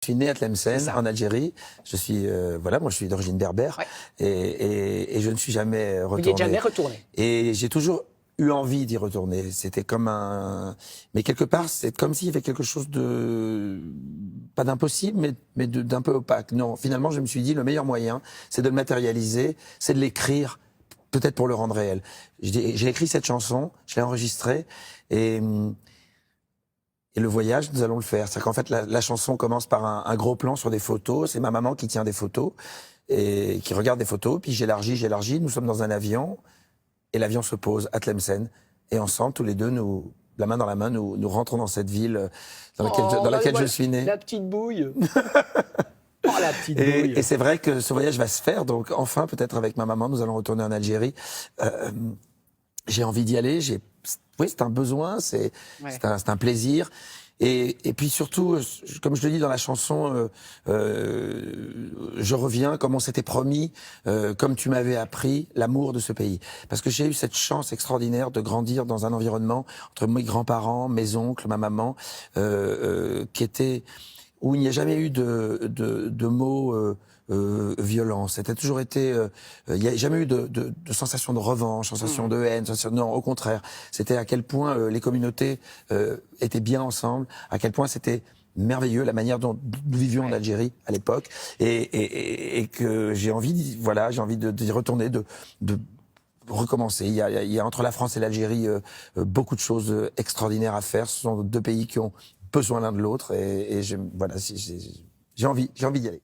Je suis né à Tlemcen, ça. en Algérie. Je suis, voilà, moi je suis d'origine berbère. Ouais. Et je ne suis jamais Vous n'y retourné. êtes jamais retourné. Et j'ai toujours eu envie d'y retourner. C'était comme un... Mais quelque part, c'est comme s'il y avait quelque chose de... Pas d'impossible, mais d'un peu opaque. Non, finalement, je me suis dit, le meilleur moyen, c'est de le matérialiser, c'est de l'écrire, peut-être pour le rendre réel. J'ai écrit cette chanson, je l'ai enregistrée, et le voyage, nous allons le faire. C'est-à-dire qu'en fait, la chanson commence par un gros plan sur des photos. C'est ma maman qui tient des photos et qui regarde des photos. Puis j'élargis. Nous sommes dans un avion et l'avion se pose à Tlemcen. Et ensemble, tous les deux, nous, la main dans la main, nous rentrons dans cette ville dans laquelle je suis né. La petite bouille. Oh, la petite bouille. Et c'est vrai que ce voyage va se faire. Donc enfin, peut-être avec ma maman, nous allons retourner en Algérie. J'ai envie d'y aller. Oui, c'est un besoin, c'est un plaisir. Et puis surtout, comme je le dis dans la chanson, je reviens comme on s'était promis, comme tu m'avais appris l'amour de ce pays. Parce que j'ai eu cette chance extraordinaire de grandir dans un environnement entre mes grands-parents, mes oncles, ma maman, qui était où il n'y a jamais eu de mots violents. C'était toujours été, il n'y a jamais eu de sensation de revanche, sensation de haine, non, au contraire. C'était à quel point les communautés étaient bien ensemble, à quel point c'était merveilleux la manière dont nous vivions en Algérie à l'époque, et que j'ai envie d'y retourner, de recommencer. Il y a entre la France et l'Algérie beaucoup de choses extraordinaires à faire. Ce sont deux pays qui ont besoin l'un de l'autre, et j'ai envie d'y aller.